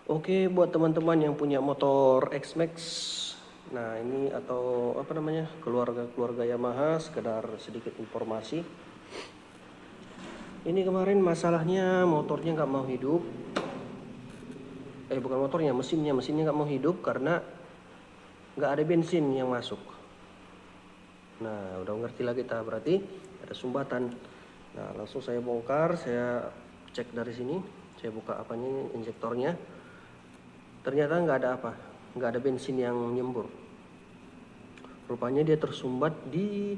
Oke, buat teman-teman yang punya motor X-Max, nah ini atau apa namanya, keluarga Yamaha, sekedar sedikit informasi. Ini kemarin masalahnya motornya nggak mau hidup. Bukan motornya, mesinnya nggak mau hidup karena nggak ada bensin yang masuk. Nah, udah ngerti lah kita, berarti ada sumbatan. Nah, langsung saya bongkar, saya cek dari sini, saya buka apanya, injektornya. Ternyata nggak ada apa, nggak ada bensin yang nyembur. Rupanya dia tersumbat di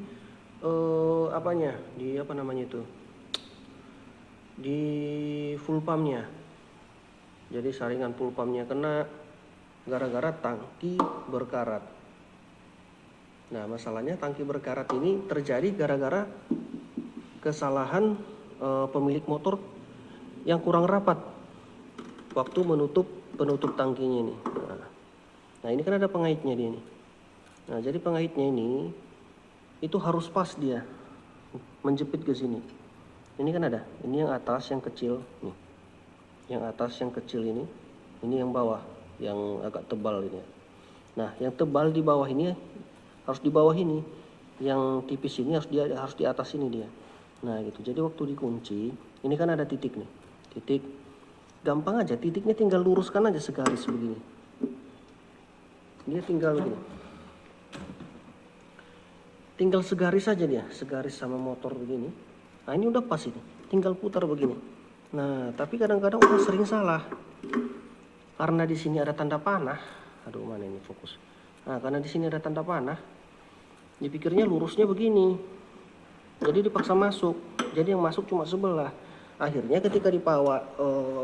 apanya, di apa namanya itu, di full pumpnya. Jadi saringan full pumpnya kena gara-gara tangki berkarat. Nah, masalahnya tangki berkarat ini terjadi gara-gara kesalahan pemilik motor yang kurang rapat waktu penutup tangkinya ini. Nah, ini kan ada pengaitnya dia ini. Nah, jadi pengaitnya ini itu harus pas dia menjepit ke sini. Ini kan ada, ini yang atas yang kecil nih. Yang atas yang kecil ini yang bawah yang agak tebal ini. Nah, yang tebal di bawah ini harus di bawah ini. Yang tipis ini harus di atas ini dia. Nah, gitu. Jadi waktu dikunci, ini kan ada titik nih. Titik. Gampang aja, titiknya tinggal luruskan aja segaris begini. Dia tinggal begini. Tinggal segaris saja dia, segaris sama motor begini. Nah, ini udah pas ini. Tinggal putar begini. Nah, tapi kadang-kadang orang sering salah. Karena di sini ada tanda panah. Aduh, mana ini fokus. Nah, karena di sini ada tanda panah, dipikirnya lurusnya begini. Jadi dipaksa masuk. Jadi yang masuk cuma sebelah. Akhirnya ketika dibawa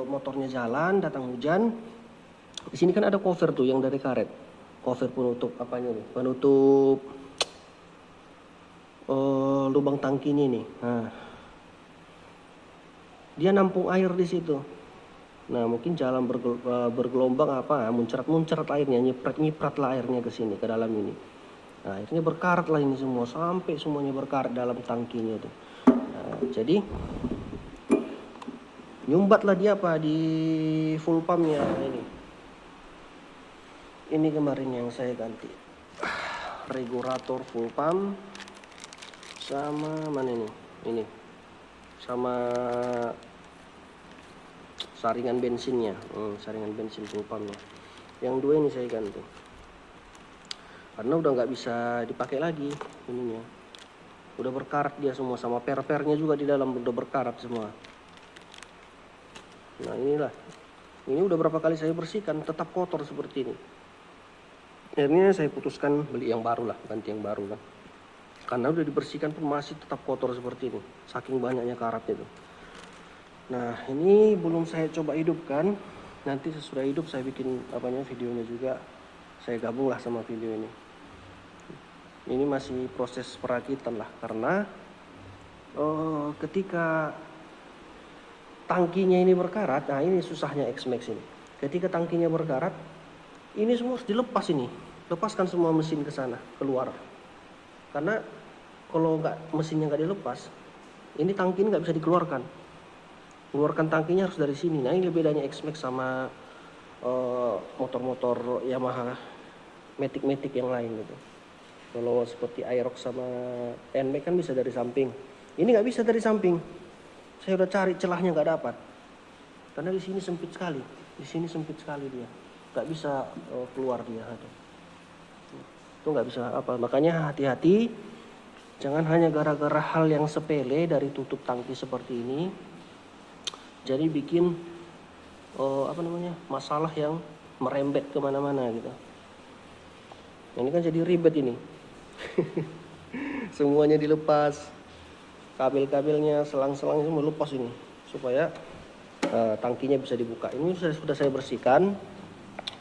motornya jalan, datang hujan, di sini kan ada cover tuh yang dari karet, cover penutup apanya nih, penutup lubang tangkinya nih. Nah, dia nampung air di situ. Nah, mungkin jalan bergelombang apa, muncrat airnya, nyiprat lah airnya ke sini, ke dalam ini. Nah, akhirnya berkarat lah ini semua, sampai semuanya berkarat dalam tangkinya tuh. Nah, jadi nyumbat lah dia apa di full pumpnya ini. Ini kemarin yang saya ganti regulator full pump sama mana ini sama saringan bensinnya, saringan bensin full pumpnya. Yang dua ini saya ganti karena udah nggak bisa dipakai lagi ininya, udah berkarat dia semua, sama per-pernya juga di dalam udah berkarat semua. Nah, ini udah berapa kali saya bersihkan tetap kotor seperti ini. Akhirnya saya putuskan beli yang baru lah, ganti yang baru lah. Karena udah dibersihkan pun masih tetap kotor seperti ini, saking banyaknya karat itu. Nah, ini belum saya coba hidupkan. Nanti sesudah hidup saya bikin videonya juga. Saya gabung lah sama video ini. Ini masih proses perakitan lah, karena ketika tangkinya ini berkarat, nah ini susahnya X-Max ini. Ketika tangkinya berkarat, ini semua harus dilepas ini. Lepaskan semua mesin ke sana, keluar. Karena kalau mesinnya nggak dilepas, ini tangki ini nggak bisa dikeluarkan. Keluarkan tangkinya harus dari sini. Nah, ini bedanya X-Max sama motor-motor Yamaha Matic yang lain gitu. Kalau seperti Aerox sama NMAX kan bisa dari samping. Ini nggak bisa dari samping. Saya udah cari celahnya nggak dapat. Karena di sini sempit sekali. Di sini sempit sekali dia. Nggak bisa keluar dia. Itu nggak bisa apa. Makanya hati-hati. Jangan hanya gara-gara hal yang sepele dari tutup tangki seperti ini, jadi bikin masalah yang merembet kemana-mana gitu. Nah, ini kan jadi ribet ini. Semuanya dilepas, kabel-kabelnya, selang-selangnya semua lepas ini, supaya tangkinya bisa dibuka. Ini sudah saya bersihkan.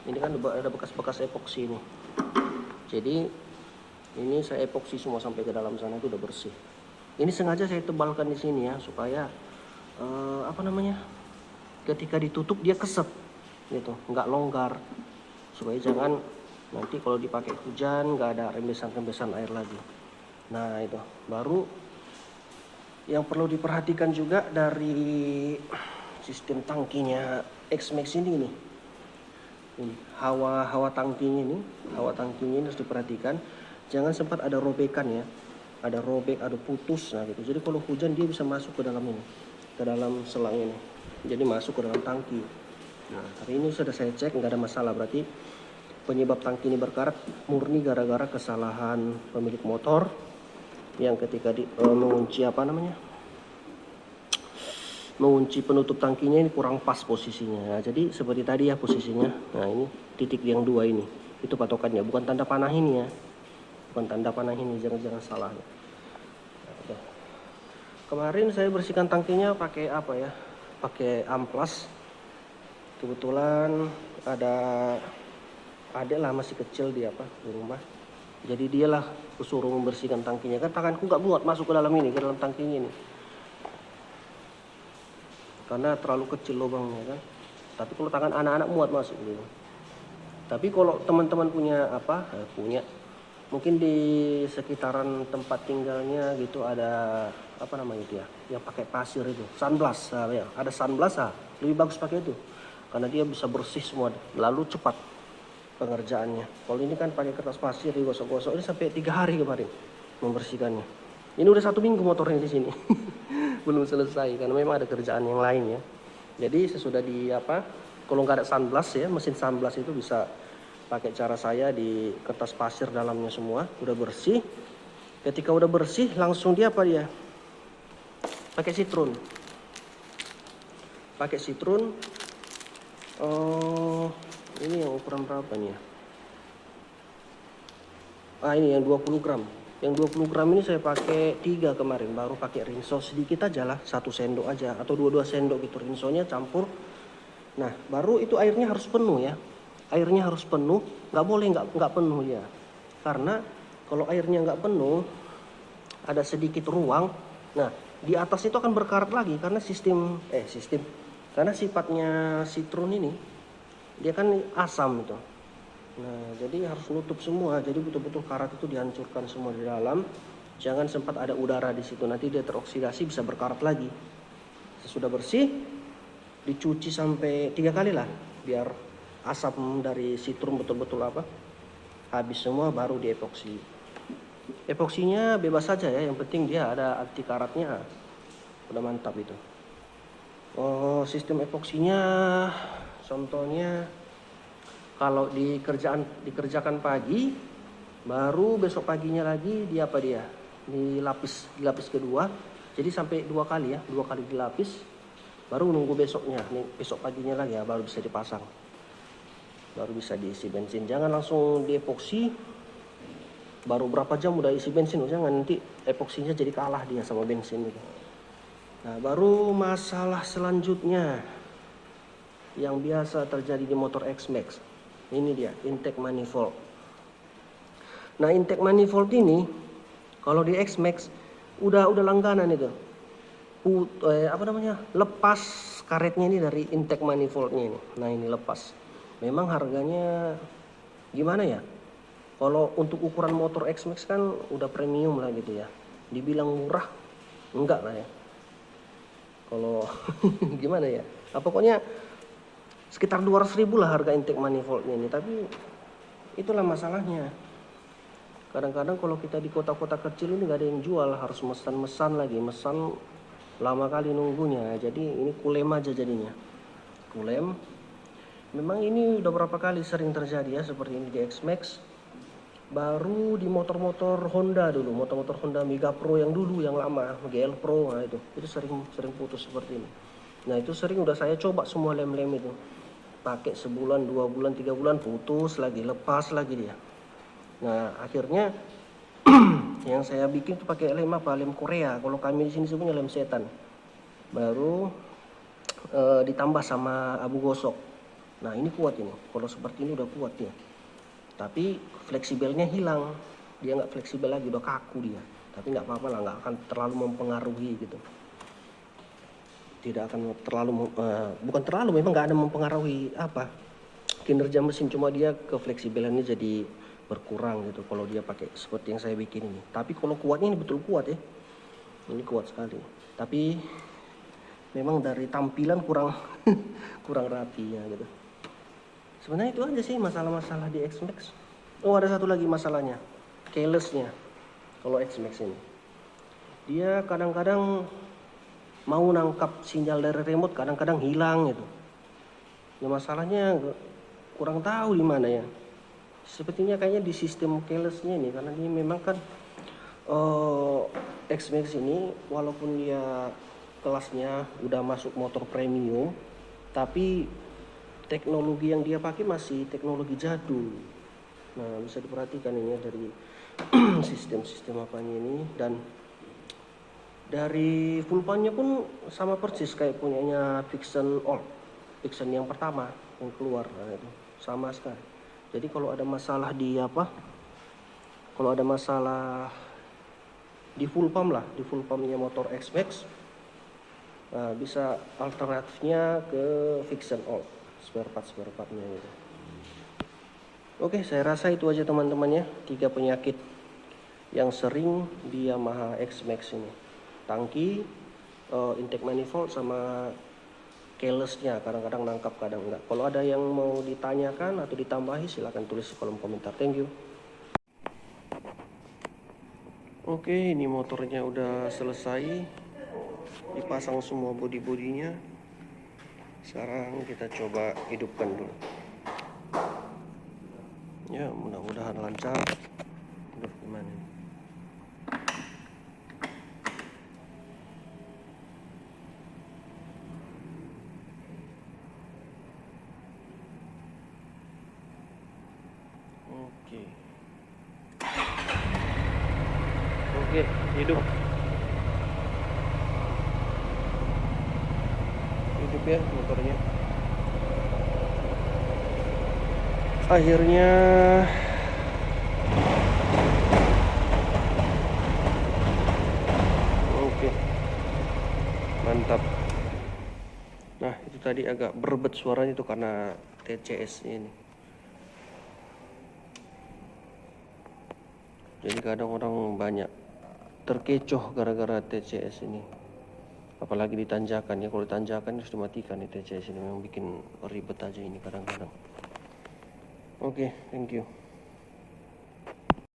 Ini kan ada bekas-bekas epoksi ini. Jadi ini saya epoksi semua sampai ke dalam sana, itu udah bersih. Ini sengaja saya tebalkan di sini ya, supaya ketika ditutup dia keset gitu, nggak longgar, supaya jangan nanti kalau dipakai hujan nggak ada rembesan-rembesan air lagi. Nah, itu baru yang perlu diperhatikan juga dari sistem tangkinya X-Max ini nih. Ini hawa tangkinya ini harus diperhatikan, jangan sempat ada robekan ya, ada robek, ada putus, nah gitu. Jadi kalau hujan dia bisa masuk ke dalam ini, ke dalam selang ini, jadi masuk ke dalam tangki. Nah, hari ini sudah saya cek nggak ada masalah, berarti penyebab tangki ini berkarat murni gara-gara kesalahan pemilik motor yang ketika mengunci penutup tangkinya ini kurang pas posisinya. Nah, jadi seperti tadi ya posisinya. Nah, ini titik yang 2 ini, itu patokannya, bukan tanda panah ini ya, bukan tanda panah ini, jangan salah. Nah, kemarin saya bersihkan tangkinya pakai apa ya, pakai amplas. Kebetulan ada adek lah, masih kecil dia di rumah, jadi dialah kusuruh membersihkan tangkinya, kan tanganku nggak muat masuk ke dalam ini, ke dalam tangkinya ini, karena terlalu kecil lubangnya kan. Tapi kalau tangan anak-anak muat masuk gitu. Tapi kalau teman-teman punya mungkin di sekitaran tempat tinggalnya gitu ada apa namanya itu ya, yang pakai pasir itu, sunblast ya, ada sunblast lebih bagus pakai itu, karena dia bisa bersih semua lalu cepat pengerjaannya. Kalau ini kan pakai kertas pasir digosok-gosok, ini sampai 3 hari kemarin membersihkannya. Ini udah 1 minggu motornya di sini belum selesai karena memang ada kerjaan yang lain ya. Jadi sesudah kalau nggak ada sunblast ya, mesin sunblast itu bisa pakai cara saya, di kertas pasir dalamnya semua udah bersih. Ketika udah bersih langsung dia pakai citron. Ini yang ukuran berapa nih ya? Ini yang 20 gram. Yang 20 gram ini saya pakai 3 kemarin, baru pakai rinso sedikit aja lah, 1 sendok aja atau 2 sendok gitu rinsonya campur. Nah, baru itu airnya harus penuh ya. Airnya harus penuh, nggak boleh nggak penuh ya. Karena kalau airnya nggak penuh, ada sedikit ruang. Nah, di atas itu akan berkarat lagi karena karena sifatnya citron ini dia kan asam itu. Nah, jadi harus nutup semua. Jadi betul-betul karat itu dihancurkan semua di dalam. Jangan sempat ada udara di situ, nanti dia teroksidasi bisa berkarat lagi. Sesudah bersih, dicuci sampai 3 kali lah, biar asam dari citron betul-betul habis semua, baru diepoksi. Epoksinya bebas saja ya, yang penting dia ada anti karatnya. Udah mantap itu. Sistem epoksinya contohnya kalau dikerjakan pagi, baru besok paginya lagi dilapis kedua. Jadi sampai 2 kali ya, 2 kali dilapis, baru nunggu besoknya, besok paginya lagi ya, baru bisa dipasang, baru bisa diisi bensin. Jangan langsung diepoksi baru berapa jam udah isi bensin, jangan, nanti epoksinya jadi kalah dia sama bensin gitu. Nah, baru masalah selanjutnya yang biasa terjadi di motor X-Max, ini dia intake manifold. Nah, intake manifold ini kalau di X-Max udah langganan itu. Lepas karetnya ini dari intake manifoldnya ini. Nah, ini lepas. Memang harganya gimana ya? Kalau untuk ukuran motor X-Max kan udah premium lah gitu ya. Dibilang murah, enggak lah ya. Kalau gimana ya? Pokoknya sekitar 200.000 lah harga intake manifoldnya ini. Tapi itulah masalahnya. Kadang-kadang kalau kita di kota-kota kecil ini nggak ada yang jual, harus mesan lagi, lama kali nunggunya. Jadi ini kulem aja jadinya. Kulem. Memang ini udah berapa kali sering terjadi ya seperti ini di X-Max. Baru di motor-motor Honda dulu, motor-motor Honda Mega Pro yang dulu, yang lama, GL Pro, nah itu sering putus seperti ini. Nah, itu sering udah saya coba semua lem-lem itu. Pakai sebulan, 2 bulan, 3 bulan putus lagi, lepas lagi dia. Nah, akhirnya yang saya bikin tuh pakai lem Korea. Kalau kami di sini sebutnya lem setan. Baru ditambah sama abu gosok. Nah, ini kuat ini. Kalau seperti ini udah kuat ya. Tapi fleksibelnya hilang. Dia nggak fleksibel lagi, udah kaku dia. Tapi nggak apa-apa lah, nggak akan terlalu mempengaruhi gitu. Tidak akan bukan terlalu, memang nggak ada mempengaruhi kinerja mesin, cuma dia kefleksibelannya jadi berkurang gitu kalau dia pakai seperti yang saya bikin ini. Tapi kalau kuatnya ini betul kuat ya. Ini kuat sekali. Tapi memang dari tampilan kurang rapi ya gitu. Sebenarnya itu aja sih masalah-masalah di X-Max. Oh, ada satu lagi masalahnya, keylessnya. Kalau X-Max ini, dia kadang-kadang mau nangkap sinyal dari remote, kadang-kadang hilang gitu. Ya masalahnya kurang tahu di mana ya. Sepertinya kayaknya di sistem keylessnya ini, karena ini memang kan X-Max ini walaupun dia kelasnya udah masuk motor premium, tapi teknologi yang dia pakai masih teknologi jadul. Nah, bisa diperhatikan ini ya dari sistem-sistem apanya ini, dan dari full pan-nya pun sama persis kayak punyanya Vixen Old, Vixen yang pertama yang keluar. Nah, itu sama sekali. Jadi kalau ada masalah di kalau ada masalah di full pump lah, di full pumpnya motor X-Max, nah, bisa alternatifnya ke Vixen Old, spare partnya gitu. Oke, saya rasa itu aja teman-teman ya, 3 penyakit yang sering di Yamaha X-Max ini: tangki, intake manifold, sama keylessnya. Kadang-kadang nangkap, kadang enggak. Kalau ada yang mau ditanyakan atau ditambahi, silahkan tulis di kolom komentar. Thank you. Oke, ini motornya udah selesai dipasang semua bodi-bodinya. Sekarang kita coba hidupkan dulu. Ya, mudah-mudahan lancar. Aduh, gimana ini? Oke, hidup ya motornya. Akhirnya oke, mantap. Nah, itu tadi agak berbet suaranya itu karena TCS ini. Jadi kadang orang banyak terkecoh gara-gara TCS ini. Apalagi di tanjakan ya, kalau di tanjakan harus dimatikan nih TCS ini, memang bikin ribet aja ini kadang-kadang. Oke, thank you.